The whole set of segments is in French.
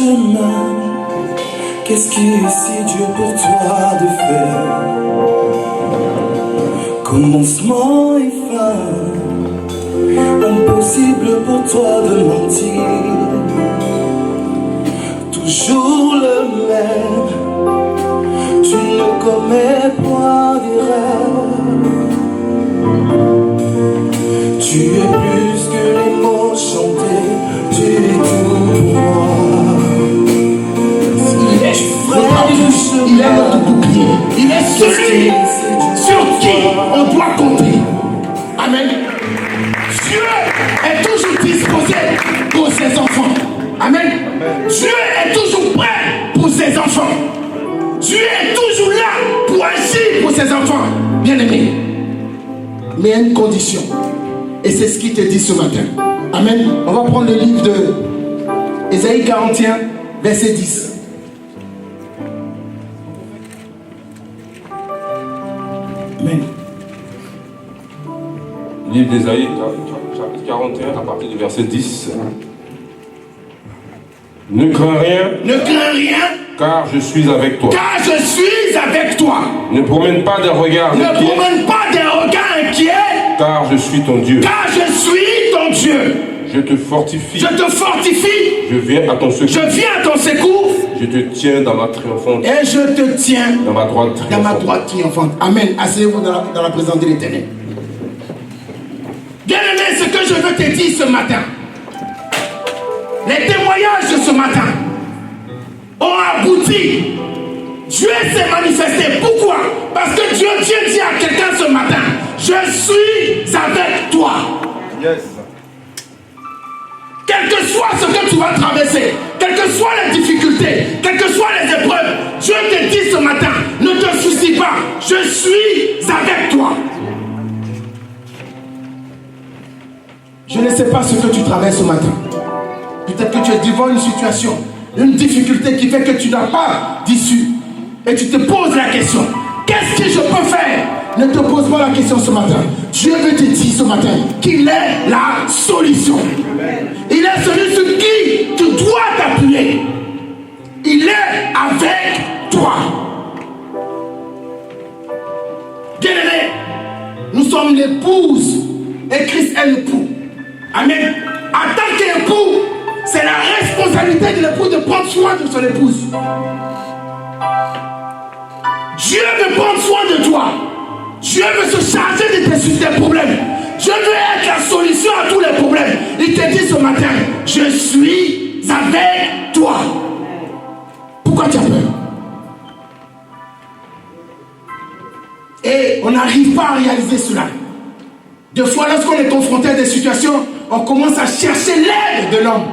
chemin. Qu'est-ce qui est si dur pour toi de faire? Commencement et fin, impossible pour toi de mentir. Toujours le même, tu ne commets point d'erreur. Tu es plus que les mots chantés, tu es tout pour moi. Il est notre bouclier. Il est celui sur qui on doit compter. Amen. Dieu est toujours disposé pour ses enfants. Amen. Dieu est toujours prêt pour ses enfants. Dieu est toujours là pour agir pour ses enfants. Bien-aimé. Mais il y a une condition. Et c'est ce qu'il te dit ce matin. Amen. On va prendre le livre de Ésaïe 41, verset 10. Amen. Livre d'Ésaïe, chapitre 41, à partir du verset 10. Ne crains rien. Ne crains rien. Car je suis avec toi. Car je suis avec toi. Ne promène pas des regards inquiets. Ne promène pas des regards inquiets. Car je suis ton Dieu. Car je suis ton Dieu. Je te fortifie. Je te fortifie. Je viens à ton secours. Je viens à ton secours. Je te tiens dans ma triomphante. Et je te tiens dans ma droite triomphante. Dans ma droite triomphante. Amen. Asseyez-vous dans la présence de l'Éternel. Bien-aimé, ce que je veux te dire ce matin, les témoignages de ce matin ont abouti. Dieu s'est manifesté. Pourquoi? Parce que Dieu dit à quelqu'un ce matin, je suis avec toi. Yes. Quel que soit ce que tu vas traverser, quelles que soient les difficultés, quelles que soient les épreuves, Dieu te dit ce matin, ne te soucie pas, je suis avec toi. Je ne sais pas ce que tu traverses ce matin. Peut-être que tu es devant une situation, une difficulté qui fait que tu n'as pas d'issue. Et tu te poses la question, qu'est-ce que je peux faire? Ne te pose pas la question ce matin. Dieu veut te dire ce matin qu'il est la solution. Il est celui sur qui tu dois t'appuyer. Il est avec toi. Bien-aimé, nous sommes l'épouse et Christ est l'époux. Amen. En tant qu'époux, c'est la responsabilité de l'époux de prendre soin de son épouse. Dieu veut prendre soin de toi. Dieu veut se charger de tes problèmes. Dieu veut être la solution à tous les problèmes. Il te dit ce matin, je suis avec toi. Pourquoi tu as peur? Et on n'arrive pas à réaliser cela. Des fois, lorsqu'on est confronté à des situations, on commence à chercher l'aide de l'homme.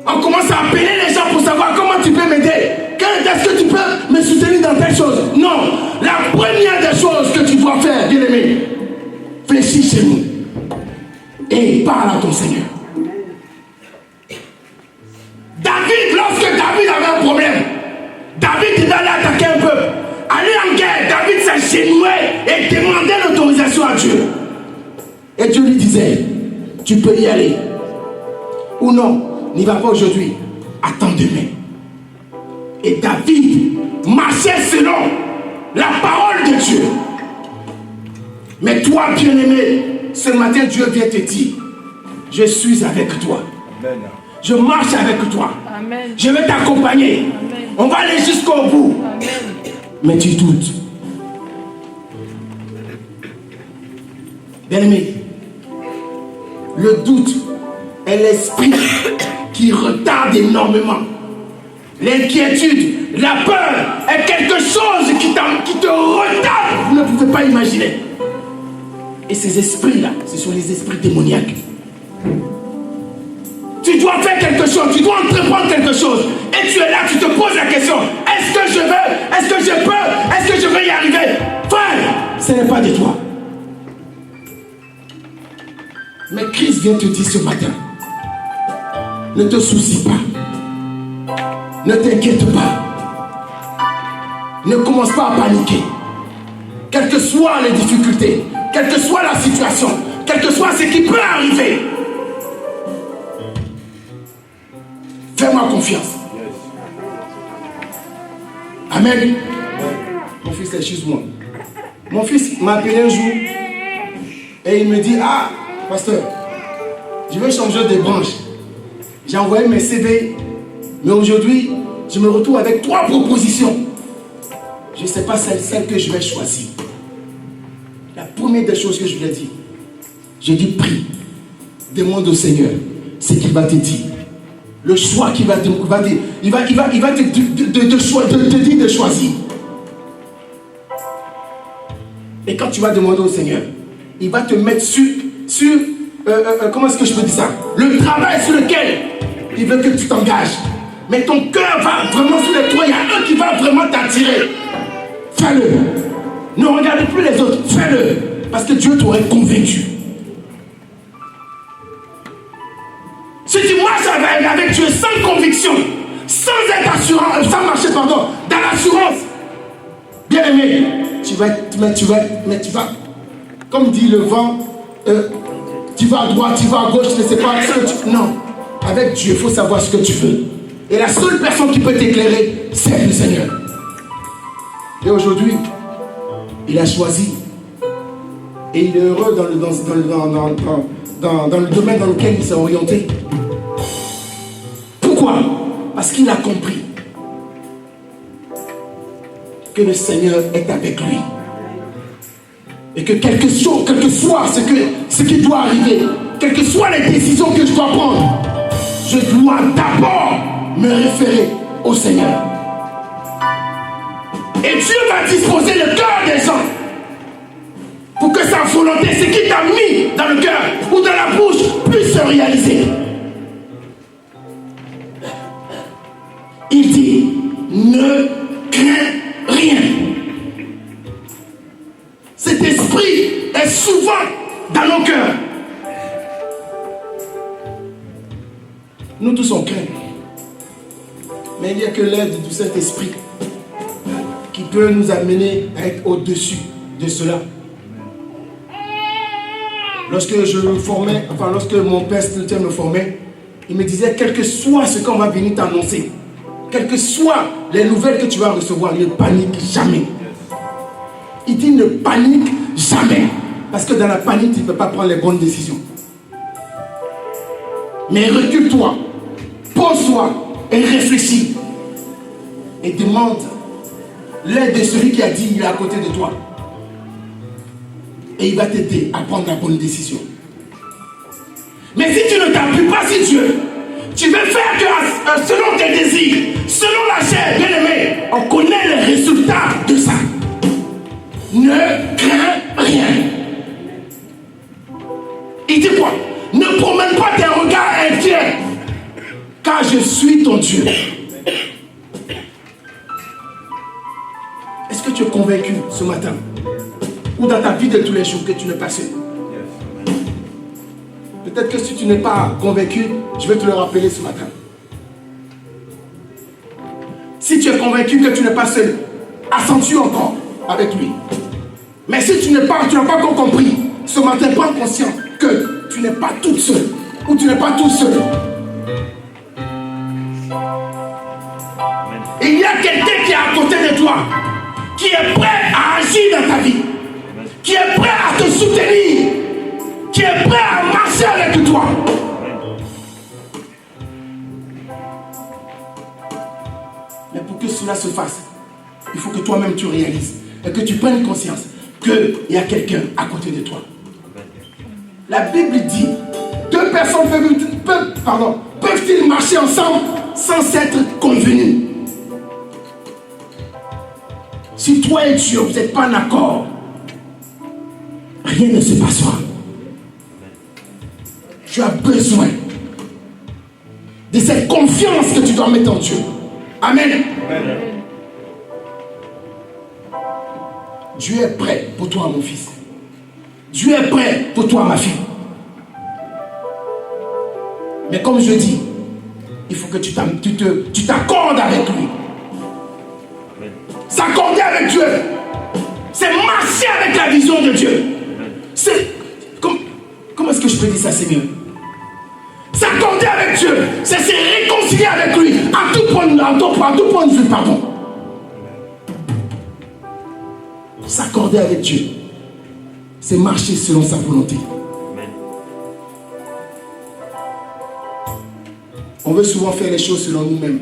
On commence à appeler les gens pour savoir comment tu peux m'aider. Est-ce que tu peux me soutenir dans telle chose? Non. La première des choses que tu dois faire, bien-aimé, fléchis chez nous et parle à ton Seigneur. David, lorsque David avait un problème, David devait aller attaquer un peuple. Aller en guerre, David s'agenouillait et demandait l'autorisation à Dieu. Et Dieu lui disait, tu peux y aller. Ou non, n'y va pas aujourd'hui. Attends demain. Et David marchait selon la parole de Dieu. Mais toi, bien-aimé, ce matin, Dieu vient te dire, je suis avec toi. Amen. Je marche avec toi. Amen. Je vais t'accompagner. On va aller jusqu'au bout. Amen. Mais tu doutes. Bien-aimé, le doute est l'esprit qui retarde énormément. L'inquiétude, la peur est quelque chose qui te retarde. Vous ne pouvez pas imaginer. Et ces esprits-là, ce sont les esprits démoniaques. Tu dois faire quelque chose, tu dois entreprendre quelque chose. Et tu es là, tu te poses la question, est-ce que je veux, est-ce que je peux, est-ce que je vais y arriver? Frère, ce n'est pas de toi. Mais Christ vient te dire ce matin, ne te soucie pas. Ne t'inquiète pas. Ne commence pas à paniquer. Quelles que soient les difficultés, quelle que soit la situation, quel que soit ce qui peut arriver, fais fais-moi confiance. Amen. Mon fils, excuse-moi. Mon fils m'a appelé un jour et il me dit, ah, pasteur, je vais changer de branche. J'ai envoyé mes CV, mais aujourd'hui, je me retrouve avec 3 propositions. Je ne sais pas celle que je vais choisir. La première des choses que je lui ai dit, j'ai dit, prie, demande au Seigneur ce qu'il va te dire. Le choix qu'il va te dire, il va te dire de choisir. Et quand tu vas demander au Seigneur, il va te mettre sur comment est-ce que je peux dire ça? Le travail sur lequel il veut que tu t'engages. Mais ton cœur va vraiment sur les 3. Il y a un qui va vraiment t'attirer. Fais-le. Ne regarde plus les autres. Fais-le. Parce que Dieu t'aurait convaincu. Si tu marches avec Dieu sans conviction, sans être assurant, sans marcher, dans l'assurance, bien aimé, tu vas, comme dit le vent, tu vas à droite, tu vas à gauche, tu ne sais pas ce que tu... Non, avec Dieu, il faut savoir ce que tu veux. Et la seule personne qui peut t'éclairer, c'est le Seigneur. Et aujourd'hui, il a choisi. Et il est heureux dans le domaine dans lequel il s'est orienté. Pourquoi? Parce qu'il a compris que le Seigneur est avec lui. Et que quel que soit ce qui doit arriver, quelles que soient les décisions que je dois prendre, je dois d'abord me référer au Seigneur. Et Dieu va disposer le cœur des gens pour que sa volonté, ce qu'il t'a mis dans le cœur ou dans la bouche, puisse se réaliser. Il dit, ne crains rien. Cet esprit est souvent dans nos cœurs. Nous tous on craint. Mais il n'y a que l'aide de cet esprit qui peut nous amener à être au-dessus de cela. Lorsque mon père spirituel me formait, il me disait, quel que soit ce qu'on va venir t'annoncer, quelles que soient les nouvelles que tu vas recevoir, ne panique jamais. Il dit ne panique jamais. Parce que dans la panique, tu ne peux pas prendre les bonnes décisions. Mais recule-toi, pose-toi et réfléchis. Et demande l'aide de celui qui a dit il est à côté de toi. Et il va t'aider à prendre la bonne décision. Mais si tu ne t'appuies pas sur Dieu, tu veux faire que selon tes désirs, selon la chair, bien aimé, on connaît les résultats de ça. Ne crains rien. Il dit quoi? Ne promène pas tes regards inquiets, car je suis ton Dieu. Est-ce que tu es convaincu ce matin, ou dans ta vie de tous les jours, que tu n'es pas seul? Peut-être que si tu n'es pas convaincu, je vais te le rappeler ce matin. Si tu es convaincu que tu n'es pas seul, accentue encore avec lui. Mais si tu n'as pas encore compris, ce matin, prends conscience que tu n'es pas toute seule, ou tu n'es pas tout seul. Il y a quelqu'un qui est à côté de toi, qui est prêt à agir dans ta vie, qui est prêt à te soutenir, qui est prêt à marcher avec toi. Mais pour que cela se fasse, il faut que toi-même tu réalises et que tu prennes conscience qu'il y a quelqu'un à côté de toi. La Bible dit, 2 personnes peuvent-ils marcher ensemble sans s'être convenus? Si toi et Dieu, vous n'êtes pas en accord, rien ne se passera. Tu as besoin de cette confiance que tu dois mettre en Dieu. Amen. Amen. Dieu est prêt pour toi, mon fils. Dieu est prêt pour toi, ma fille. Mais comme je dis, il faut que tu t'accordes avec lui. S'accorder avec Dieu, c'est marcher avec la vision de Dieu. C'est comment est-ce que je peux dire ça, Seigneur? S'accorder S'accorder avec Dieu, c'est se réconcilier avec lui à tout point de vue, pardon. S'accorder avec Dieu, c'est marcher selon sa volonté. On veut souvent faire les choses selon nous-mêmes,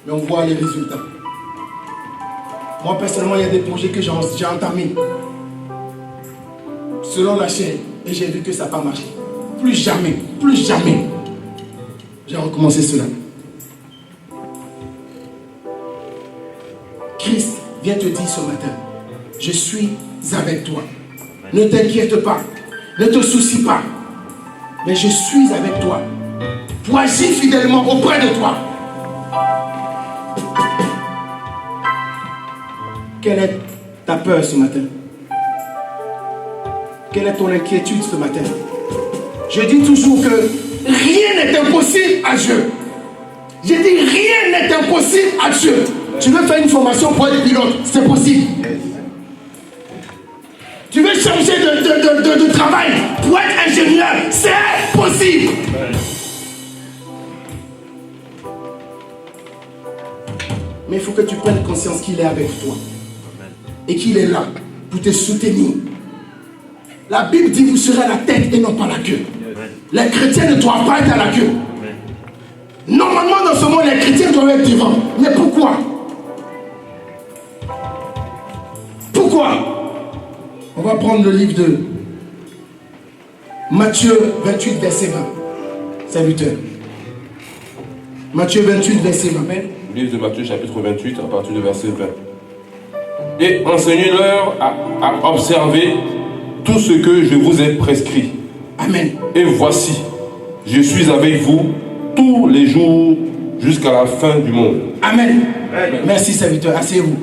mais on voit les résultats. Moi, personnellement, il y a des projets que j'ai entamés selon la chair, et j'ai vu que ça n'a pas marché. Plus jamais, j'ai recommencé cela. Christ vient te dire ce matin, je suis avec toi. Ne t'inquiète pas, ne te soucie pas, mais je suis avec toi pour agir fidèlement auprès de toi. Quelle est ta peur ce matin? Quelle est ton inquiétude ce matin? Je dis toujours que rien n'est impossible à Dieu. Je dis rien n'est impossible à Dieu. Tu veux faire une formation pour être pilote, c'est possible. Tu veux changer de travail pour être ingénieur, c'est possible. Mais il faut que tu prennes conscience qu'il est avec toi. Et qu'il est là pour te soutenir. La Bible dit vous serez la tête et non pas la queue. Les chrétiens ne doivent pas être à la queue. Normalement dans ce monde les chrétiens doivent être devant. Mais pourquoi? Pourquoi? On va prendre le livre de Matthieu 28 verset 20. Serviteur. Matthieu 28 verset 20. Livre de Matthieu chapitre 28 à partir du verset 20. Et enseignez-leur à observer tout ce que je vous ai prescrit. Amen. Et voici, je suis avec vous tous les jours jusqu'à la fin du monde. Amen. Amen. Merci serviteur, asseyez-vous.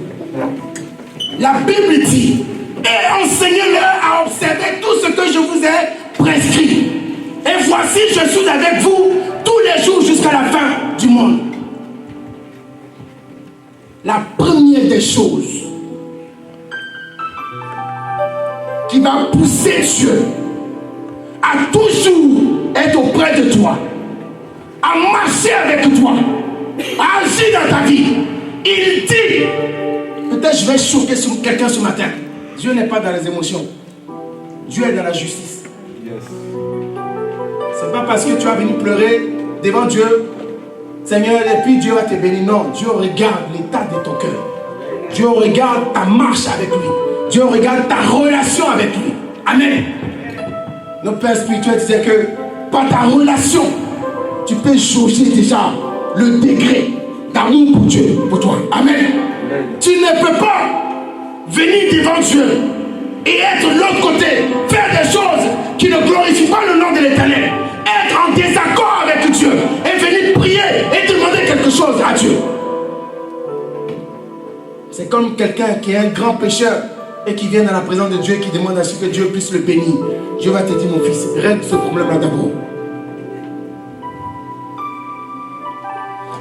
La Bible dit, et enseignez-leur à observer tout ce que je vous ai prescrit. Et voici, je suis avec vous tous les jours jusqu'à la fin du monde. La première des choses qui va pousser Dieu à toujours être auprès de toi, à marcher avec toi, à agir dans ta vie. Il dit, peut-être je vais choquer quelqu'un ce matin, Dieu n'est pas dans les émotions, Dieu est dans la justice. C'est pas parce que tu vas venir pleurer devant Dieu, Seigneur, et puis Dieu va te bénir. Non, Dieu regarde l'état de ton cœur. Dieu regarde ta marche avec lui. Dieu regarde ta relation avec lui. Amen. Notre Père spirituel disait que par ta relation, tu peux jauger déjà le degré d'amour pour Dieu, pour toi. Amen. Tu ne peux pas venir devant Dieu et être de l'autre côté, faire des choses qui ne glorifient pas le nom de l'Éternel, être en désaccord avec Dieu et venir prier et demander quelque chose à Dieu. C'est comme quelqu'un qui est un grand pécheur et qui vient dans la présence de Dieu et qui demande à ce que Dieu puisse le bénir. Dieu va te dire, mon fils, règle ce problème-là d'abord.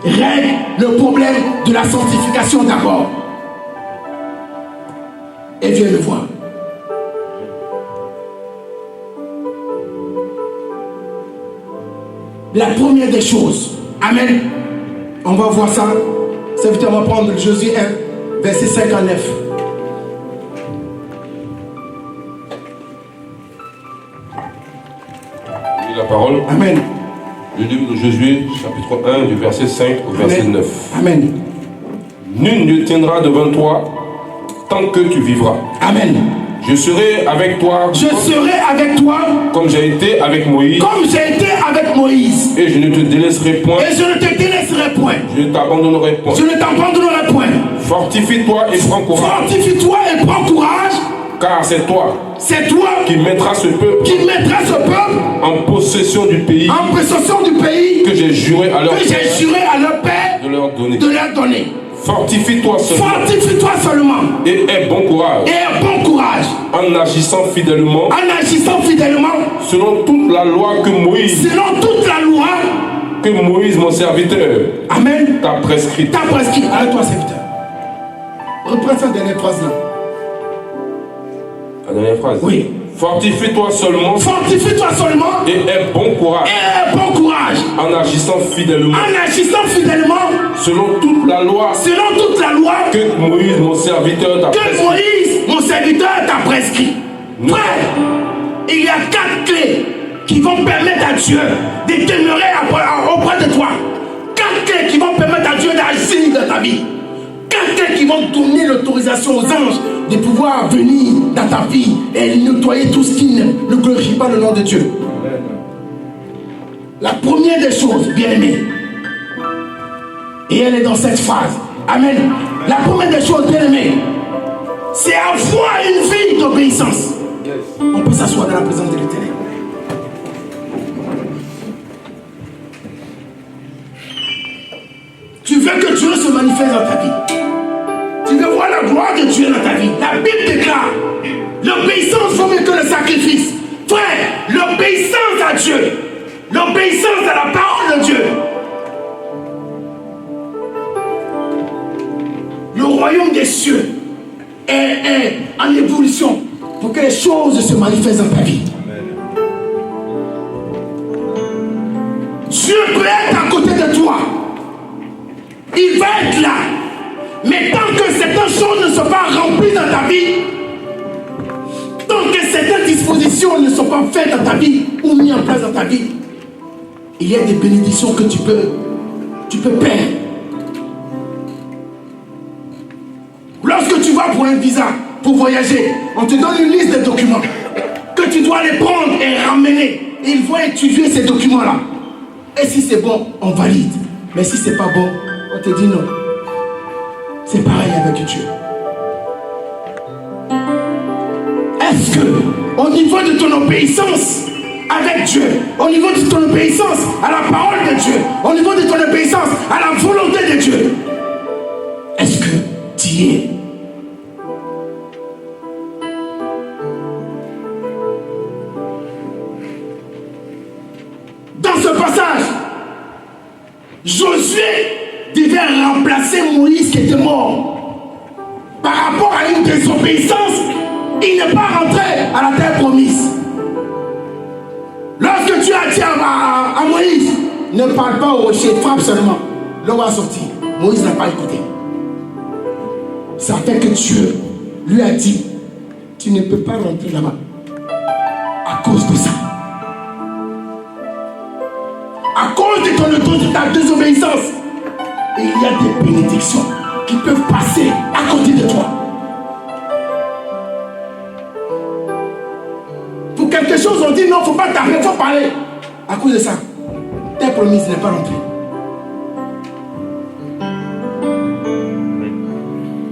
Règle le problème de la sanctification d'abord. Et viens le voir. La première des choses. Amen. On va voir ça. C'est vite, on va prendre Josué 1, verset 59. La parole. Amen. Le livre de Josué, chapitre 1, du verset 5 au verset 9. Amen. Nul ne tiendra devant toi tant que tu vivras. Amen. Je serai avec toi. Je serai avec toi. Comme j'ai été avec Moïse. Comme j'ai été avec Moïse. Et je ne te délaisserai point. Et je ne te délaisserai point. Je ne t'abandonnerai point. Je ne t'abandonnerai point. Fortifie-toi et prends courage. Fortifie-toi et prends courage. Car c'est toi. C'est toi qui mettras ce peuple. Qui mettras ce peuple. En possession du pays. En possession du pays. Que j'ai juré à leur père. Que j'ai juré à leur père. De leur donner. De leur donner. Fortifie-toi seulement. Fortifie-toi seulement. Et aie bon courage. Et aie bon courage. En agissant fidèlement. En agissant fidèlement. Selon toute la loi que Moïse. Selon toute la loi. Que Moïse, mon serviteur. Amen. T'a prescrit. T'a prescrit. Arrête-toi, serviteur. Reprends cette dernière phrase là. La dernière phrase. Oui. Fortifie-toi seulement Fortifie-toi seulement. et aie bon courage Et bon courage. en agissant fidèlement En agissant fidèlement. selon toute la loi Selon toute la loi. que Moïse, mon serviteur, t'a Que prescrit. Moïse, mon serviteur, t'a prescrit. Frère, il y a 4 clés qui vont permettre à Dieu de demeurer auprès de toi. 4 clés qui vont permettre à Dieu d'agir dans ta vie. 4 clés qui vont donner l'autorisation aux anges de pouvoir venir dans ta vie et nettoyer tout ce qui ne glorifie pas le nom de Dieu. La première des choses, bien aimé, et elle est dans cette phrase. Amen. La première des choses, bien aimé, c'est avoir une vie d'obéissance. On peut s'asseoir dans la présence de l'Éternel. Tu veux que Dieu se manifeste dans ta vie. Tu veux voir la gloire de Dieu dans ta vie. La Bible déclare, l'obéissance vaut mieux que le sacrifice. Frère, l'obéissance à Dieu, l'obéissance à la parole de Dieu. Le royaume des cieux est en évolution pour que les choses se manifestent dans ta vie. Dieu peut être à côté de toi. Il va être là. Mais tant que certaines choses ne sont pas remplies dans ta vie, tant que certaines dispositions ne sont pas faites dans ta vie ou mises en place dans ta vie, il y a des bénédictions que tu peux perdre. Lorsque tu vas pour un visa, pour voyager, on te donne une liste de documents que tu dois les prendre et ramener. Et ils vont étudier ces documents-là. Et si c'est bon, on valide. Mais si c'est pas bon, on te dit non. C'est pareil avec Dieu. Est-ce que, au niveau de ton obéissance avec Dieu, au niveau de ton obéissance à la parole de Dieu, au niveau de ton obéissance à la volonté de Dieu, est-ce que tu y es? Dans ce passage, Josué devait remplacer Moïse qui était mort. Par rapport à une désobéissance, il n'est pas rentré à la terre promise. Lorsque tu as dit à Moïse, ne parle pas au rocher, frappe seulement, l'eau va sortir. Moïse n'a pas écouté. Ça fait que Dieu lui a dit, tu ne peux pas rentrer là-bas à cause de ça. À cause de ta désobéissance, il y a des bénédictions qui peuvent passer à côté de toi. Pour quelque chose, on dit non, il ne faut pas t'arrêter, il faut parler. À cause de ça, ta promise n'est pas rentrée.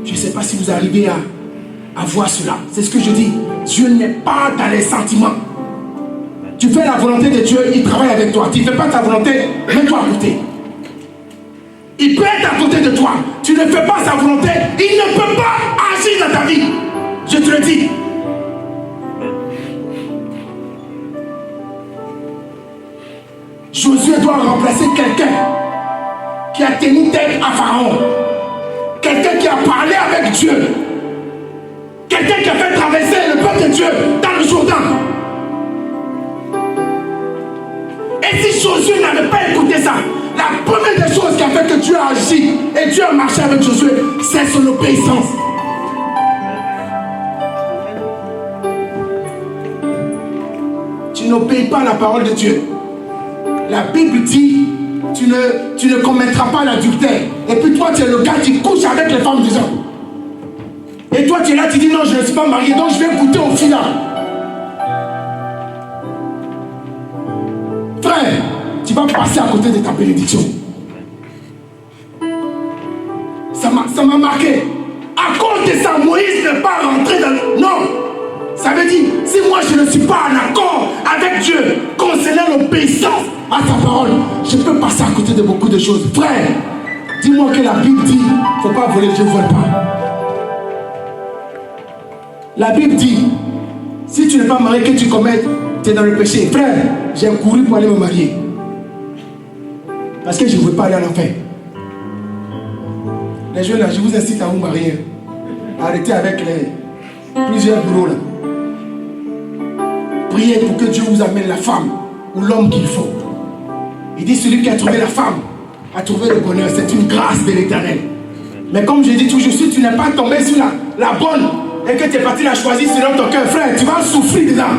Je ne sais pas si vous arrivez à voir cela. C'est ce que je dis. Dieu n'est pas dans les sentiments. Tu fais la volonté de Dieu, il travaille avec toi. Tu ne fais pas ta volonté, mets-toi à côté. Il peut être à côté de toi. Tu ne fais pas sa volonté, il ne peut pas agir dans ta vie. Je te le dis. Josué doit remplacer quelqu'un qui a tenu tête à Pharaon. Quelqu'un qui a parlé avec Dieu. Quelqu'un qui a fait traverser le peuple de Dieu dans le Jourdain. Et si Josué n'avait pas écouté ça, la première des choses qui a fait que Dieu a agi et Dieu a marché avec Josué, c'est son obéissance. Tu n'obéis pas à la parole de Dieu. La Bible dit, tu ne commettras pas l'adultère. Et puis toi, tu es le gars qui couche avec les femmes des hommes. Et toi, tu es là, tu dis non, je ne suis pas marié, donc je vais goûter au final. Frère, tu vas passer à côté de ta bénédiction. Ça m'a marqué. À cause de ça, Moïse n'est pas rentré dans... Non. Ça veut dire, si moi je ne suis pas en accord avec Dieu concernant l'obéissance à sa parole, je peux passer à côté de beaucoup de choses. Frère, dis-moi que la Bible dit, il ne faut pas voler, je ne vole pas. La Bible dit, si tu n'es pas marié, que tu commettes, tu es dans le péché. Frère, j'ai couru pour aller me marier. Parce que je ne veux pas aller à l'enfer. Les jeunes là, je vous incite à vous marier. Arrêtez avec plusieurs bureaux là. priez pour que Dieu vous amène la femme ou l'homme qu'il faut. Il dit celui qui a trouvé la femme a trouvé le bonheur. C'est une grâce de l'Éternel. Mais comme je dis toujours, si tu n'es pas tombé sur la bonne et que tu es parti la choisir selon ton cœur, frère, tu vas souffrir dedans.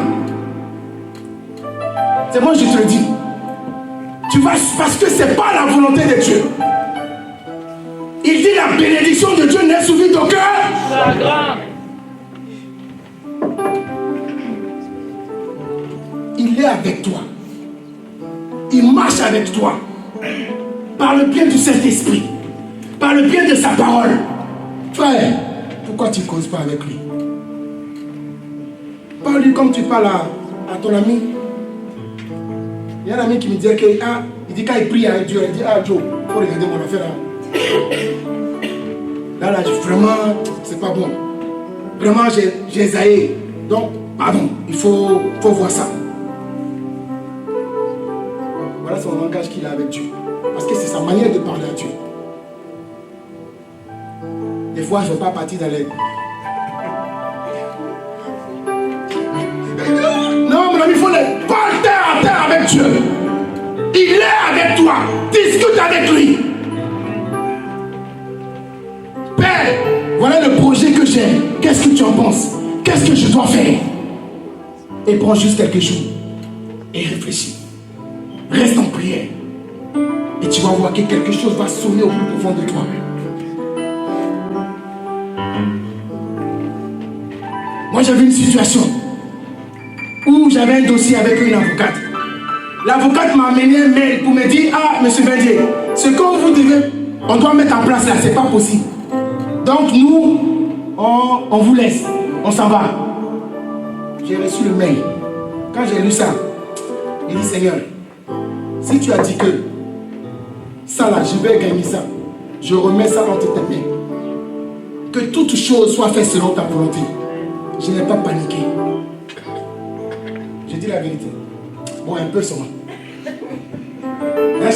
C'est moi je te le dis. Tu vas, parce que ce n'est pas la volonté de Dieu. Il dit la bénédiction de Dieu n'est suivie d'aucun. Il est avec toi. Il marche avec toi. Par le bien du Saint-Esprit. Par le bien de sa parole. Frère, pourquoi tu ne causes pas avec lui? Parle-lui comme tu parles à ton ami. Il y a un ami qui me disait que, il dit quand il prie avec Dieu, il dit, Joe, il faut regarder mon affaire là. Là, vraiment, c'est pas bon. Vraiment, j'ai zaillé. Donc, pardon, il faut voir ça. Voilà son langage qu'il a avec Dieu. Parce que c'est sa manière de parler à Dieu. Des fois, je ne veux pas partir dans les... Non, mon ami, il faut les parler terre à terre avec Dieu. Il est avec toi. Discute avec lui. Père, voilà le projet que j'ai. Qu'est-ce que tu en penses? Qu'est-ce que je dois faire? Et prends juste quelques jours et réfléchis. Reste en prière. Et tu vas voir que quelque chose va sonner au plus profond de toi. Moi, j'avais une situation où j'avais un dossier avec une avocate. L'avocate m'a amené un mail pour me dire, monsieur Bendier, ce qu'on vous devez, on doit mettre en place là, c'est pas possible. Donc nous, on vous laisse, on s'en va. J'ai reçu le mail. Quand j'ai lu ça, il dit, Seigneur, si tu as dit que ça là, je vais gagner ça, je remets ça entre tes mains. Que toute chose soit faite selon ta volonté. Je n'ai pas paniqué. Je dis la vérité. Bon, un peu seulement. Là,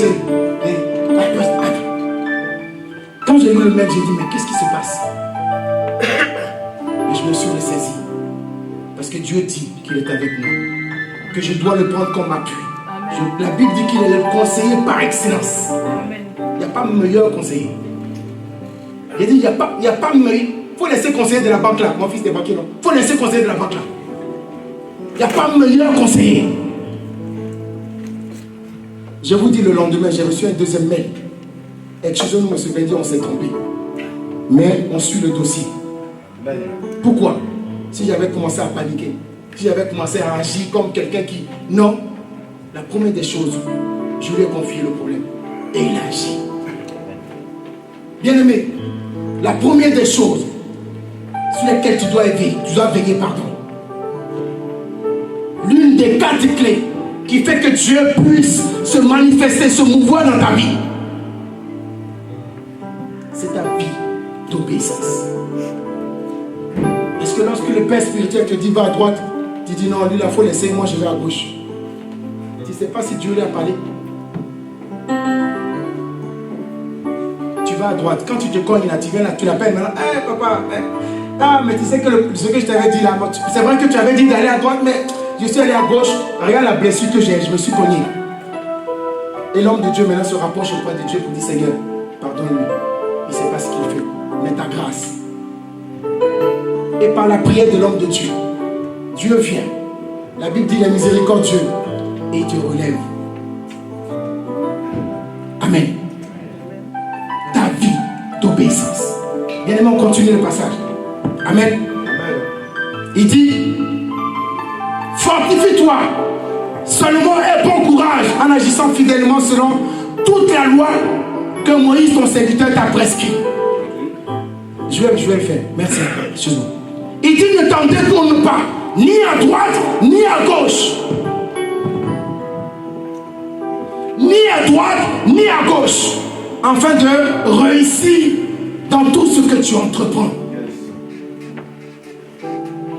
quand j'ai lu le mail, j'ai dit, mais qu'est-ce qui se passe? Et je me suis ressaisi. Parce que Dieu dit qu'il est avec nous. Que je dois le prendre comme appui. La Bible dit qu'il est le conseiller par excellence. Il n'y a pas meilleur conseiller. Il dit, il n'y a pas meilleur. Il faut laisser conseiller de la banque là. Mon fils est banquier, non? Il faut laisser conseiller de la banque là. Il n'y a pas meilleur conseiller. Je vous dis, le lendemain, j'ai reçu un deuxième mail. Excusez-nous, monsieur Bendier, on s'est trompé. Mais on suit le dossier. Pourquoi? Si j'avais commencé à paniquer, si j'avais commencé à agir comme quelqu'un qui... Non. La première des choses, je lui ai confié le problème. Et il a agi. Bien-aimé, la première des choses sur lesquelles tu dois veiller, pardon. L'une des 4 clés qui fait que Dieu puisse se manifester, se mouvoir dans ta vie, c'est ta vie d'obéissance. Est-ce que lorsque le Père spirituel te dit va à droite, tu dis non, lui il faut laisser, moi je vais à gauche. Tu ne sais pas si Dieu lui a parlé. Tu vas à droite. Quand tu te cognes là, tu viens là, tu l'appelles maintenant. Hey, papa, mais tu sais que ce que je t'avais dit là, c'est vrai que tu avais dit d'aller à droite, mais je suis allé à gauche. Regarde la blessure que j'ai, je me suis cogné. Et l'homme de Dieu maintenant se rapproche auprès de Dieu pour dire Seigneur, pardonne-lui. Il ne sait pas ce qu'il fait, mais ta grâce. Et par la prière de l'homme de Dieu, Dieu vient. La Bible dit la miséricordieux et il te relève. Amen. Ta vie d'obéissance. Bien aimé, on continue le passage. Amen. Il dit, fortifie-toi, seulement aie bon courage en agissant fidèlement selon toute la loi que Moïse, ton serviteur, t'a prescrit. Je vais le faire. Merci. Excuse-moi. Il dit, ne t'en détourne pas, ni à droite, ni à gauche. Ni à droite, ni à gauche. Afin de réussir dans tout ce que tu entreprends.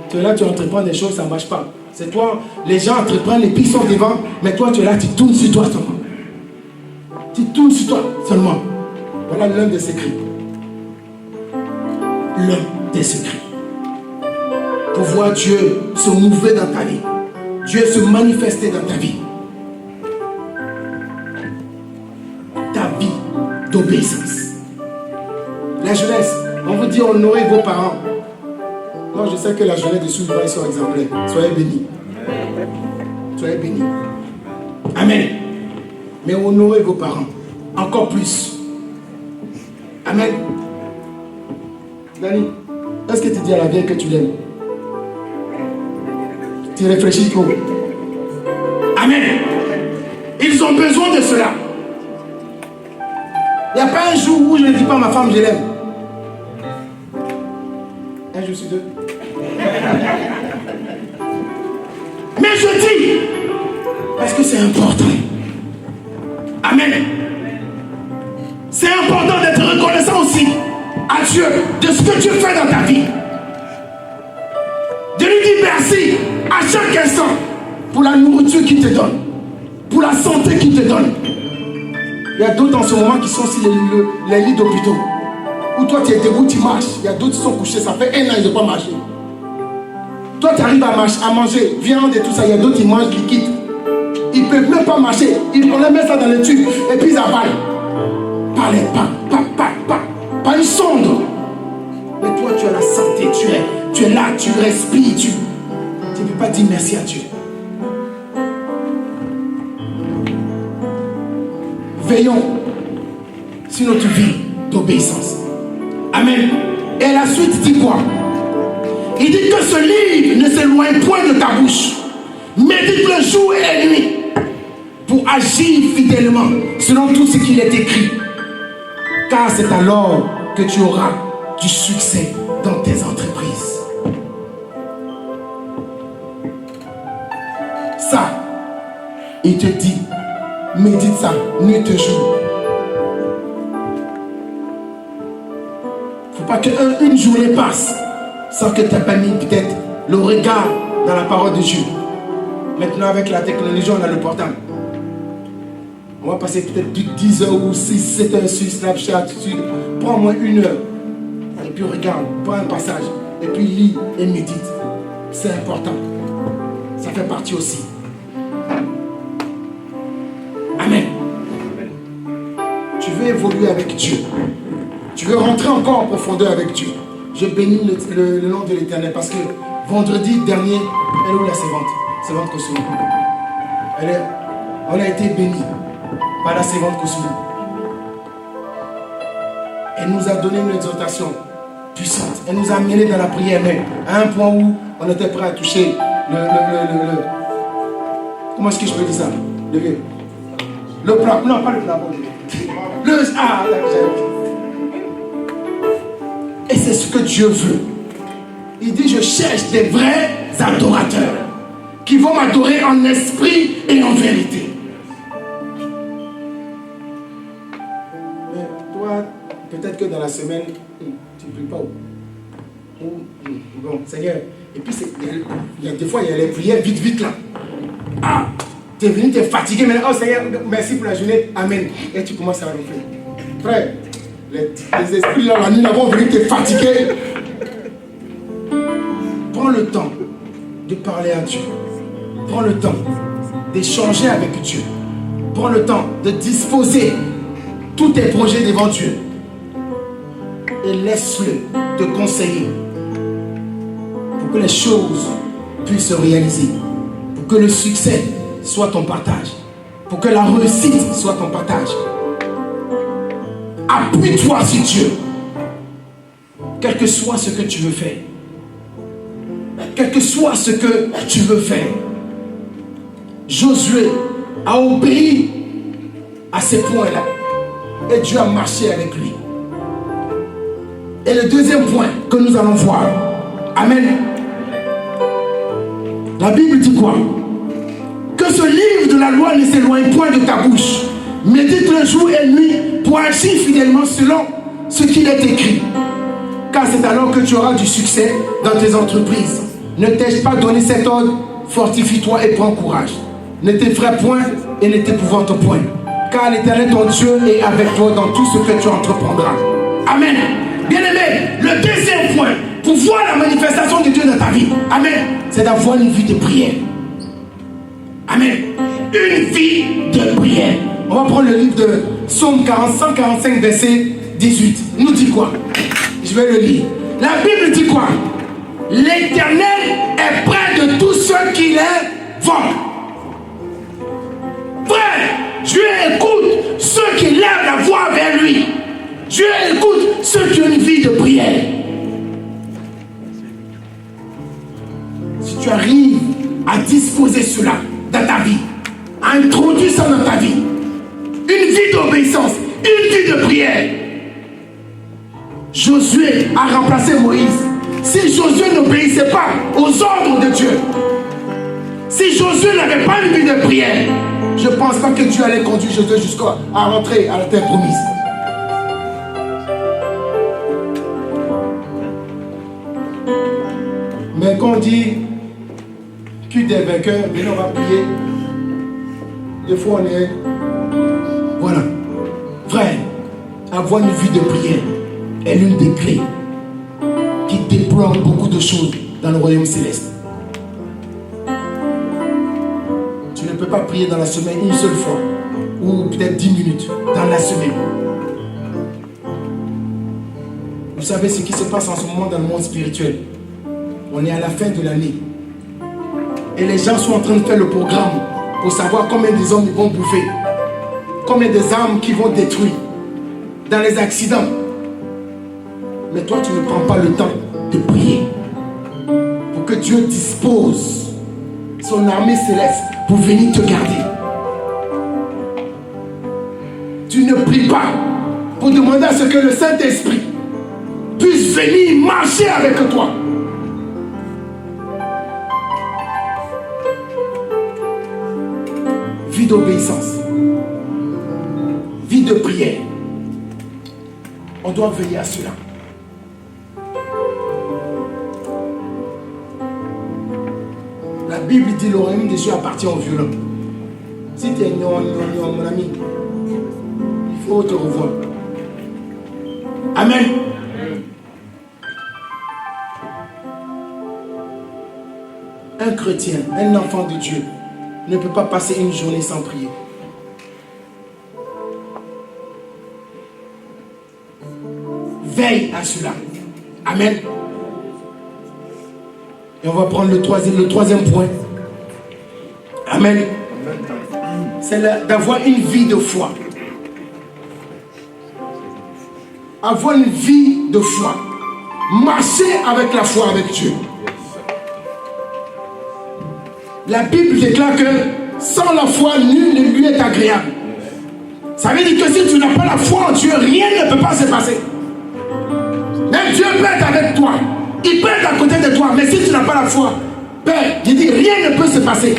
Tu es là, tu entreprends des choses, ça ne marche pas. C'est toi, les gens entreprennent, les pieds sont devant, mais toi tu es là, tu tournes sur toi seulement. Tu tournes sur toi seulement. Voilà l'un des secrets. L'un des secrets. Pour voir Dieu se mouver dans ta vie. Dieu se manifester dans ta vie. Ta vie d'obéissance. La jeunesse, on vous dit honorez vos parents. Moi je sais que la jeunesse de Souverain sont exemplaires. Soyez bénis. Soyez bénis. Amen. Mais honorez vos parents. Encore plus. Amen. Dani, est-ce que tu dis à la vieille que tu l'aimes? Tu réfléchis trop. Amen. Ils ont besoin de cela. Il n'y a pas un jour où je ne dis pas à ma femme je l'aime. Un jour sur deux. Mais je dis, parce que c'est important. Amen. C'est important d'être reconnaissant aussi à Dieu de ce que Dieu fait dans ta vie. De lui dire merci à chaque instant pour la nourriture qu'il te donne, pour la santé qu'il te donne. Il y a d'autres en ce moment qui sont sur les lits d'hôpitaux. Où toi tu es debout, tu marches. Il y a d'autres qui sont couchés, ça fait 1 an, ils n'ont pas marché. Toi tu arrives à manger, viande et tout ça. Il y a d'autres qui mangent liquide. Ils ne peuvent même pas marcher. On les met ça dans le tube et puis ils avalent. Pas une sonde. Mais toi tu as la santé, tu es là, tu respires, tu ne peux pas dire merci à Dieu. Veillons sur notre vie d'obéissance. Amen. Et la suite dit quoi? Il dit que ce livre ne s'éloigne point de ta bouche. Médite-le jour et la nuit pour agir fidèlement selon tout ce qu'il est écrit. Car c'est alors que tu auras du succès dans tes entreprises. Ça, il te dit, médite ça, nuit et jour. Faut pas qu'une journée passe sans que tu n'aies pas mis peut-être le regard dans la parole de Dieu. Maintenant, avec la technologie, on a le portable. On va passer peut-être plus de 10 heures ou 6-7 heures sur Snapchat. Prends au moins 1 heure. Et puis regarde, prends un passage. Et puis lis et médite. C'est important. Ça fait partie aussi. Amen. Tu veux évoluer avec Dieu. Tu veux rentrer encore en profondeur avec Dieu. Je bénis le nom de l'Éternel parce que vendredi dernier, elle est où la servante? Servante Kosovo. On a été bénis par la servante Kosovo. Elle nous a donné une exhortation puissante. Elle nous a amenés dans la prière, mais à un point où on était prêt à toucher comment est-ce que je peux dire ça? Le plafond. Non, pas le plafond. Et c'est ce que Dieu veut. Il dit, je cherche des vrais adorateurs qui vont m'adorer en esprit et en vérité. Mais toi, peut-être que dans la semaine, tu ne pries pas. Bon, Seigneur. Et puis, il y a des fois, il y a les prières vite là. Ah, tu es venu, tu es fatigué. Mais oh Seigneur, merci pour la journée. Amen. Et tu commences à ronfler. Frère, les esprits là, la nuit, là, vont venir te fatiguer. Prends le temps de parler à Dieu. Prends le temps d'échanger avec Dieu. Prends le temps de disposer tous tes projets devant Dieu. Et laisse-le te conseiller pour que les choses puissent se réaliser. Pour que le succès soit ton partage. Pour que la réussite soit ton partage. Appuie-toi sur Dieu. Quel que soit ce que tu veux faire. Quel que soit ce que tu veux faire. Josué a obéi à ces points-là. Et Dieu a marché avec lui. Et le deuxième point que nous allons voir. Amen. La Bible dit quoi? Que ce livre de la loi ne s'éloigne point de ta bouche. Médite-le jour et nuit pour agir fidèlement selon ce qu'il est écrit. Car c'est alors que tu auras du succès dans tes entreprises. Ne t'ai-je pas donné cet ordre? Fortifie-toi et prends courage. Ne t'effraie point et ne t'épouvante point. Car l'Éternel ton Dieu est avec toi dans tout ce que tu entreprendras. Amen. Bien-aimé, le deuxième point, pour voir la manifestation de Dieu dans ta vie, amen, c'est d'avoir une vie de prière. Amen. Une vie de prière. On va prendre le livre de Psaume 145, verset 18. Il nous dit quoi? Je vais le lire. La Bible dit quoi? L'Éternel est près de tous ceux qui l'invoquent. Frère, Dieu écoute ceux qui lèvent la voix vers lui. Dieu écoute ceux qui ont une vie de prière. Si tu arrives à disposer cela dans ta vie, à introduire ça dans ta vie, une vie d'obéissance, une vie de prière. Josué a remplacé Moïse. Si Josué n'obéissait pas aux ordres de Dieu, si Josué n'avait pas une vie de prière, je ne pense pas que Dieu allait conduire Josué jusqu'à rentrer à la terre promise. Mais quand on dit qu'il des vainqueurs, maintenant on va prier. Des fois on est... Voilà. Frère, avoir une vie de prière est l'une des clés qui déploie beaucoup de choses dans le royaume céleste. Tu ne peux pas prier dans la semaine une seule fois, ou peut-être 10 minutes dans la semaine. Vous savez ce qui se passe en ce moment dans le monde spirituel. On est à la fin de l'année. Et les gens sont en train de faire le programme pour savoir combien des hommes ils vont bouffer. Combien des âmes qui vont détruire dans les accidents. Mais toi, tu ne prends pas le temps de prier pour que Dieu dispose son armée céleste pour venir te garder. Tu ne pries pas pour demander à ce que le Saint-Esprit puisse venir marcher avec toi. Vie d'obéissance, vie de prière. On doit veiller à cela. La Bible dit le royaume des cieux appartient aux violents. Si tu es mon ami, il faut te revoir. Amen. Un chrétien, un enfant de Dieu, ne peut pas passer une journée sans prier. Veille à cela. Amen. Et on va prendre le troisième point. Amen. C'est d'avoir une vie de foi. Avoir une vie de foi. Marcher avec la foi avec Dieu. La Bible déclare que sans la foi, nul ne lui est agréable. Ça veut dire que si tu n'as pas la foi en Dieu, rien ne peut pas se passer. Même Dieu peut être avec toi. Il peut être à côté de toi. Mais si tu n'as pas la foi, Père, je dis, rien ne peut se passer.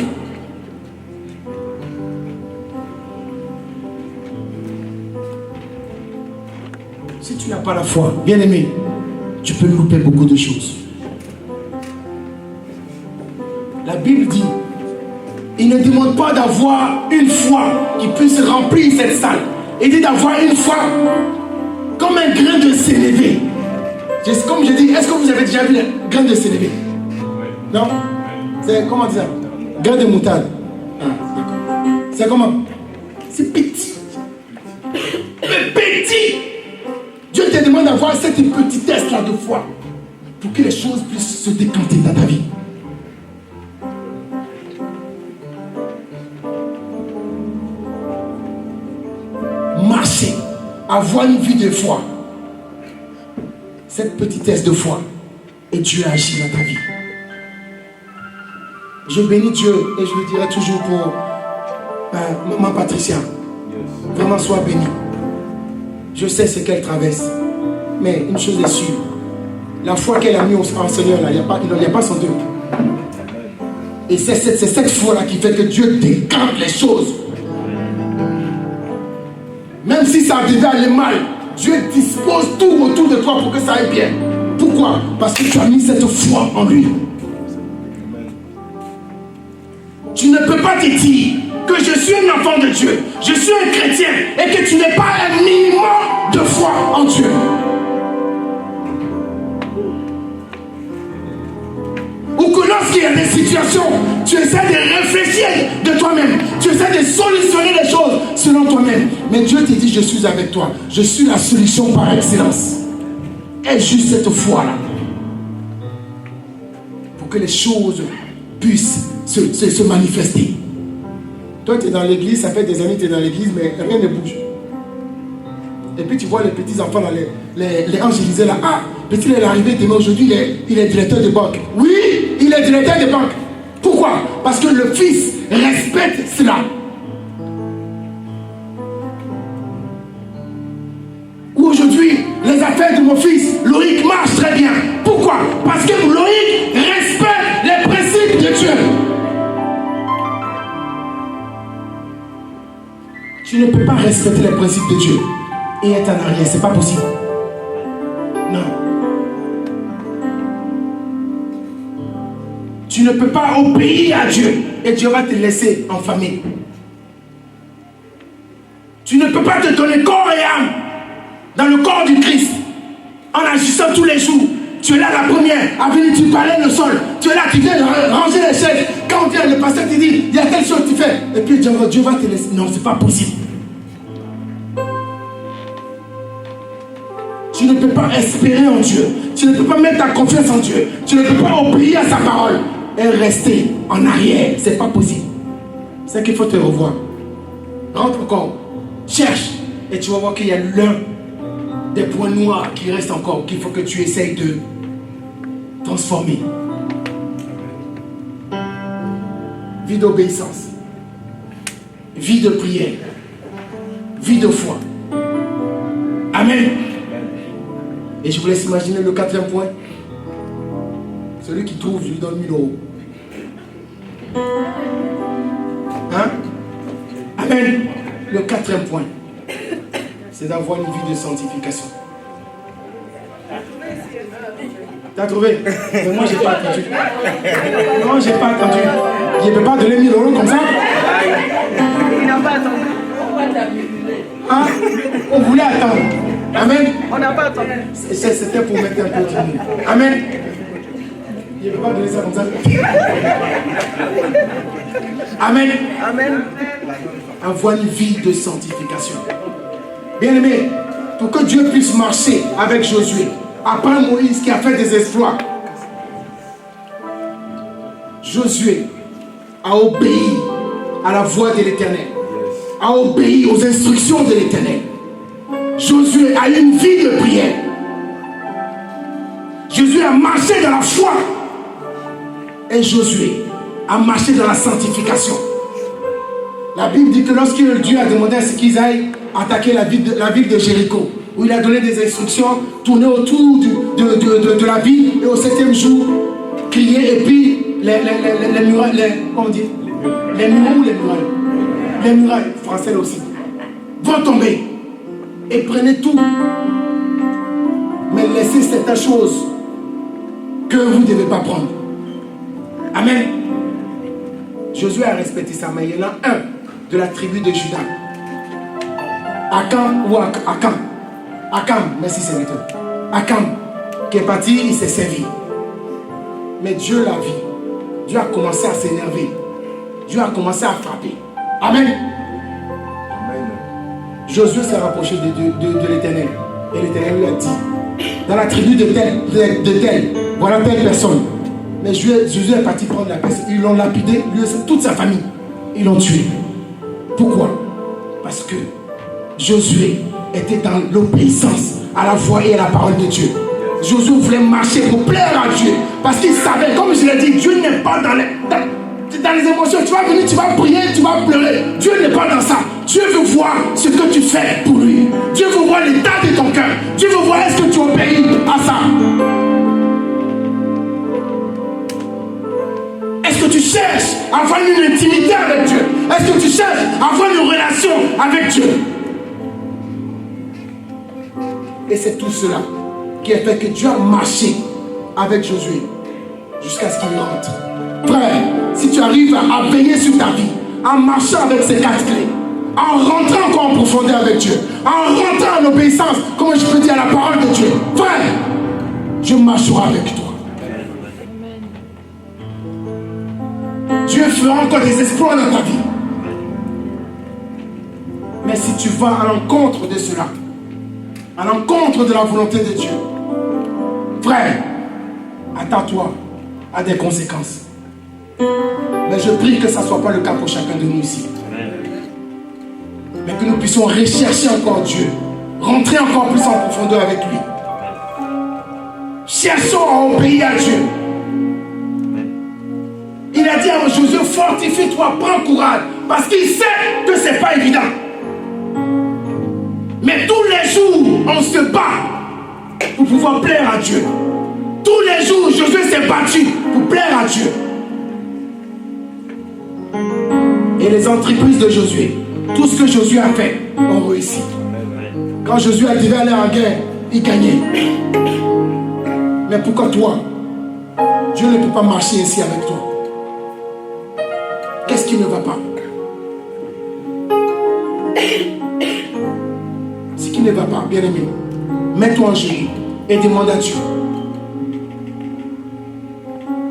Si tu n'as pas la foi, bien aimé, tu peux louper beaucoup de choses. La Bible dit, il ne demande pas d'avoir une foi qui puisse remplir cette salle. Il dit d'avoir une foi comme un grain de sénévé. Comme je dis, est-ce que vous avez déjà vu un grain de sénévé? Non? C'est comment dire? Grain de moutarde. Ah, d'accord. C'est comment? C'est petit. Petit. Dieu te demande d'avoir cette petitesse-là de foi pour que les choses puissent se décanter dans ta vie. Marcher, avoir une vie de foi. Cette petitesse de foi, et Dieu agit dans ta vie. Je bénis Dieu et je le dirai toujours pour maman Patricia. Vraiment, sois bénie. Je sais ce qu'elle traverse, mais une chose est sûre, la foi qu'elle a mise en Seigneur, là, il n'y a pas son Dieu. Et c'est cette foi-là qui fait que Dieu décante les choses. Même si ça devait aller mal, Dieu dispose tout autour de toi pour que ça aille bien. Pourquoi? Parce que tu as mis cette foi en lui. Tu ne peux pas te dire que je suis un enfant de Dieu, je suis un chrétien, et que tu n'es pas un minimum de foi en Dieu. Ou que lorsqu'il y a des situations, tu essaies de réfléchir de toi selon toi-même. Mais Dieu te dit, je suis avec toi. Je suis la solution par excellence. Aie juste cette foi-là. Pour que les choses puissent se manifester. Toi, tu es dans l'église, ça fait des années que tu es dans l'église, mais rien ne bouge. Et puis tu vois les petits enfants, là, les angélisés là. Ah, petit, il est arrivé demain, aujourd'hui, il est directeur de banque. Oui, il est directeur de banque. Pourquoi? Parce que le fils respecte cela. Aujourd'hui, les affaires de mon fils, Loïc, marchent très bien. Pourquoi? Parce que Loïc respecte les principes de Dieu. Tu ne peux pas respecter les principes de Dieu et être en arrière, c'est pas possible. Non. Tu ne peux pas obéir à Dieu et Dieu va te laisser en famille. Tu ne peux pas te donner corps et âme dans le corps du Christ en agissant tous les jours. Tu es là la première, à venir tu parlais le sol. Tu es là, tu viens ranger les chaises. Quand vient le pasteur te dit, il y a quelque chose que tu fais. Et puis Dieu va te laisser. Non, c'est pas possible. Tu ne peux pas espérer en Dieu. Tu ne peux pas mettre ta confiance en Dieu. Tu ne peux pas obéir à sa parole et rester en arrière. C'est pas possible. C'est qu'il faut te revoir. Rentre encore. Cherche. Et tu vas voir qu'il y a l'un des points noirs qui restent encore, qu'il faut que tu essayes de transformer. Vie d'obéissance. Vie de prière. Vie de foi. Amen. Et je vous laisse imaginer le quatrième point. Celui qui trouve, je lui donne 1000 euros. Hein? Amen. Le quatrième point, c'est d'avoir une vie de sanctification. T'as trouvé? Mais moi, j'ai pas attendu. Non, j'ai pas attendu. Je ne peux pas donner 1000 euros comme ça. Il n'a pas attendu. Hein? On voulait attendre. Amen. On n'a pas attendu. C'était pour mettre un peu de monde. Amen. Je ne peux pas donner ça comme ça. Amen. Amen. Avoir une vie de sanctification. Bien aimé, pour que Dieu puisse marcher avec Josué, après Moïse qui a fait des exploits, Josué a obéi à la voix de l'Éternel, a obéi aux instructions de l'Éternel. Josué a eu une vie de prière. Josué a marché dans la foi. Et Josué a marché dans la sanctification. La Bible dit que lorsque Dieu a demandé à ce qu'ils aillent attaquer la ville de Jéricho, où il a donné des instructions, tourner autour de la ville, et au 7e jour, crier, et puis les murailles, comment on dit? Les murailles ou les murailles? Les murailles, français aussi, vont tomber. Et prenez tout. Mais laissez certaines choses que vous ne devez pas prendre. Amen. Josué a respecté ça, mais il y en a un de la tribu de Juda. Akam, merci Seigneur. Akam, qui est parti, il s'est servi. Mais Dieu l'a vu. Dieu a commencé à s'énerver. Dieu a commencé à frapper. Amen. Josué s'est rapproché de l'Éternel. Et l'Éternel lui a dit, dans la tribu de tel, voilà telle personne. Mais Josué est parti prendre la personne. Ils l'ont lapidé, lui et toute sa famille. Ils l'ont tué. Pourquoi? Parce que Josué était dans l'obéissance à la voix et à la parole de Dieu. Josué voulait marcher pour plaire à Dieu. Parce qu'il savait, comme je l'ai dit, Dieu n'est pas dans les émotions. Tu vas venir, tu vas prier, tu vas pleurer. Dieu n'est pas dans ça. Dieu veut voir ce que tu fais pour lui. Dieu veut voir l'état de ton cœur. Dieu veut voir est-ce que tu obéis à ça. Est-ce que tu cherches à avoir une intimité avec Dieu? Est-ce que tu cherches à avoir une relation avec Dieu? Et c'est tout cela qui a fait que Dieu a marché avec Josué jusqu'à ce qu'il rentre. Frère, si tu arrives à veiller sur ta vie, en marchant avec ces 4 clés, en rentrant encore en profondeur avec Dieu, en rentrant en obéissance, comme je peux dire, à la parole de Dieu, frère, Dieu marchera avec toi. Dieu fera encore des exploits dans ta vie. Mais si tu vas à l'encontre de cela, à l'encontre de la volonté de Dieu, frère, attends-toi à des conséquences. Mais je prie que ça ne soit pas le cas pour chacun de nous ici. Mais que nous puissions rechercher encore Dieu, rentrer encore plus en profondeur avec lui. Cherchons à obéir à Dieu. Il a dit à Josué, fortifie-toi, prends courage, parce qu'il sait que ce n'est pas évident. Mais tous les jours, on se bat pour pouvoir plaire à Dieu. Tous les jours, Josué s'est battu pour plaire à Dieu. Et les entreprises de Josué, tout ce que Josué a fait, ont réussi. Quand Josué a dit aller en guerre, il gagnait. Mais pourquoi toi, Dieu ne peut pas marcher ainsi avec toi? Qu'est-ce qui ne va pas? Ce qui ne va pas, bien-aimé, mets-toi en genoux et demande à Dieu.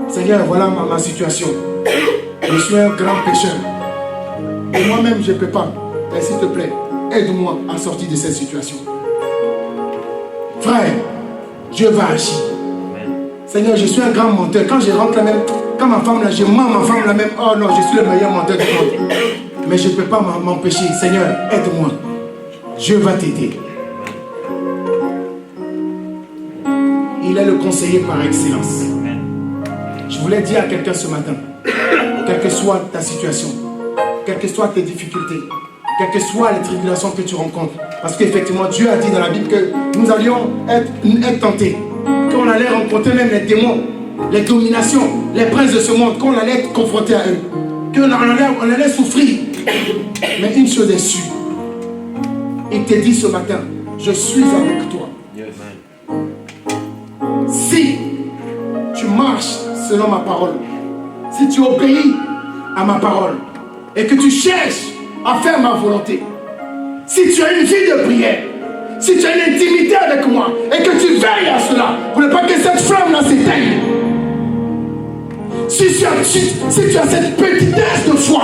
Seigneur, voilà ma situation. Je suis un grand pécheur. Et moi-même, je ne peux pas. Mais s'il te plaît, aide-moi à sortir de cette situation. Frère, Dieu va agir. Seigneur, je suis un grand menteur. Quand je rentre là même, quand ma femme là, je mens ma femme là même. Oh non, je suis le meilleur menteur du monde. Mais je ne peux pas m'empêcher. Seigneur, aide-moi. Dieu va t'aider. Il est le conseiller par excellence. Je voulais dire à quelqu'un ce matin, quelle que soit ta situation, quelles que soient tes difficultés, quelles que soient les tribulations que tu rencontres, parce qu'effectivement Dieu a dit dans la Bible que nous allions être tentés, qu'on allait rencontrer même les démons, les dominations, les princes de ce monde, qu'on allait être confrontés à eux, qu'on allait souffrir. Mais une chose est sûre, il te dit ce matin, je suis avec toi. Si tu marches selon ma parole, si tu obéis à ma parole et que tu cherches à faire ma volonté, si tu as une vie de prière, si tu as une intimité avec moi et que tu veilles à cela pour ne pas que cette flamme-là s'éteigne, si tu as cette petitesse de foi,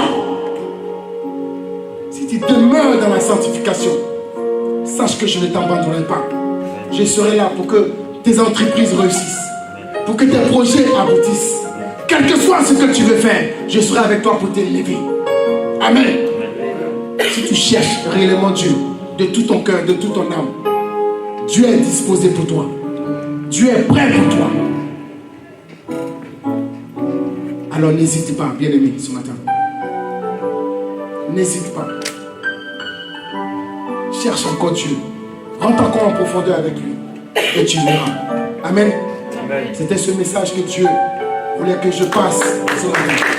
si tu demeures dans la sanctification, sache que je ne t'abandonnerai pas. Je serai là pour que tes entreprises réussissent, pour que tes projets aboutissent. Quel que soit ce que tu veux faire, je serai avec toi pour t'élever. Amen. Si tu cherches réellement Dieu, de tout ton cœur, de toute ton âme, Dieu est disposé pour toi. Dieu est prêt pour toi. Alors n'hésite pas, bien-aimé, ce matin. N'hésite pas. Cherche encore Dieu. Rentre encore en profondeur avec lui. Et tu verras. Amen. C'était ce message que Dieu voulait que je passe ce matin.